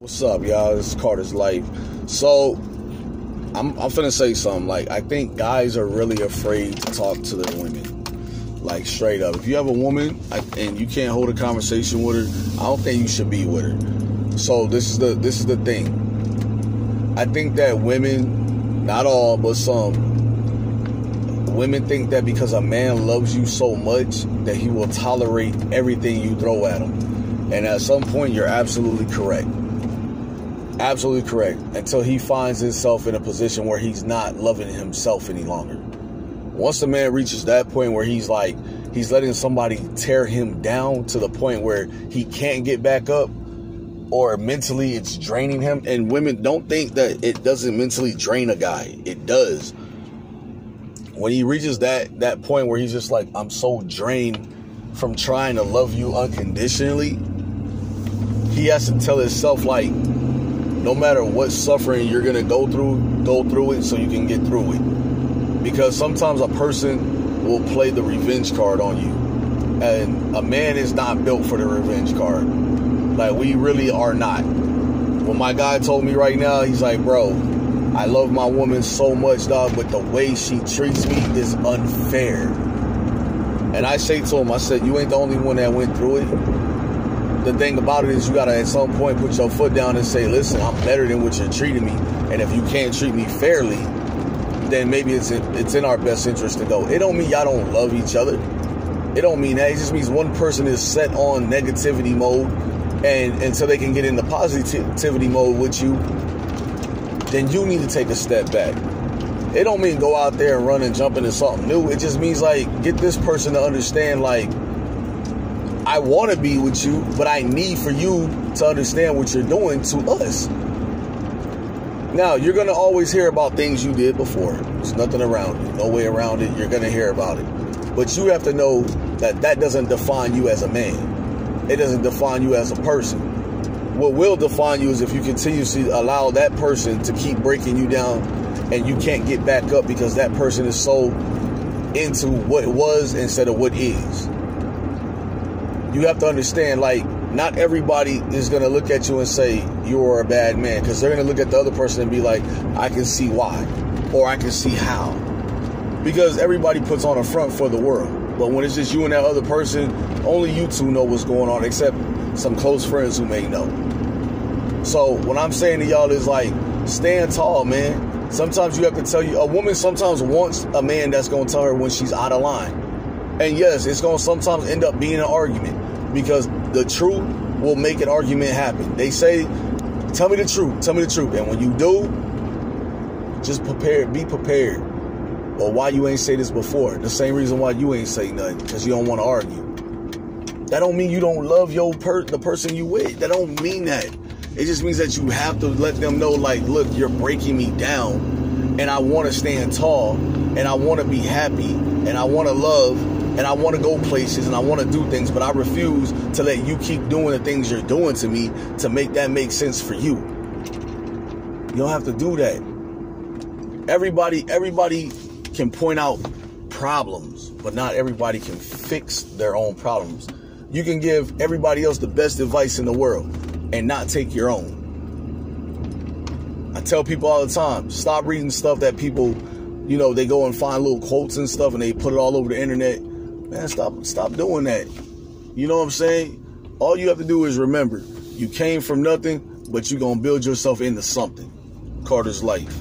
What's up, y'all? This is Carter's Life. So, I'm finna say something. Like, I think guys are really afraid to talk to their women. Like, straight up. If you have a woman and you can't hold a conversation with her, I don't think you should be with her. So, this is the thing. I think that women, not all, but some, women think that because a man loves you so much that he will tolerate everything you throw at him. And at some point, you're absolutely correct. Absolutely correct. Until he finds himself in a position where he's not loving himself any longer. Once the man reaches that point where he's letting somebody tear him down to the point where he can't get back up, or mentally it's draining him. And women, don't think that it doesn't mentally drain a guy. It does. When he reaches that point where he's just like, I'm so drained from trying to love you unconditionally, he has to tell himself, like, no matter what suffering you're going to go through it so you can get through it. Because sometimes a person will play the revenge card on you. And a man is not built for the revenge card. Like, we really are not. When my guy told me right now, he's like, bro, I love my woman so much, dog, but the way she treats me is unfair. And I say to him, I said, you ain't the only one that went through it. The thing about it is you got to at some point put your foot down and say, listen, I'm better than what you're treating me. And if you can't treat me fairly, then maybe it's in our best interest to go. It don't mean y'all don't love each other. It don't mean that. It just means one person is set on negativity mode, and until they can get into positivity mode with you, then you need to take a step back. It don't mean go out there and run and jump into something new. It just means, like, get this person to understand, like, I want to be with you, but I need for you to understand what you're doing to us. Now, you're going to always hear about things you did before. There's nothing around it. No way around it. You're going to hear about it. But you have to know that that doesn't define you as a man. It doesn't define you as a person. What will define you is if you continuously allow that person to keep breaking you down and you can't get back up because that person is so into what was instead of what is. You have to understand, like, not everybody is going to look at you and say you're a bad man, because they're going to look at the other person and be like, I can see why, or I can see how. Because everybody puts on a front for the world. But when it's just you and that other person, only you two know what's going on, except some close friends who may know. So what I'm saying to y'all is, like, stand tall, man. Sometimes you have to tell you, a woman sometimes wants a man that's going to tell her when she's out of line. And yes, it's going to sometimes end up being an argument, because the truth will make an argument happen. They say, tell me the truth, tell me the truth. And when you do, just prepare, be prepared. Or why you ain't say this before. The same reason why you ain't say nothing, because you don't want to argue. That don't mean you don't love the person you with. That don't mean that. It just means that you have to let them know, like, look, you're breaking me down, and I want to stand tall, and I want to be happy, and I want to love, and I want to go places, and I want to do things, but I refuse to let you keep doing the things you're doing to me to make that make sense for you. You don't have to do that. Everybody can point out problems, but not everybody can fix their own problems. You can give everybody else the best advice in the world and not take your own. I tell people all the time, stop reading stuff that people, you know, they go and find little quotes and stuff and they put it all over the internet. Man, stop doing that. You know what I'm saying? All you have to do is remember, you came from nothing, but you're going to build yourself into something. Carter's Life.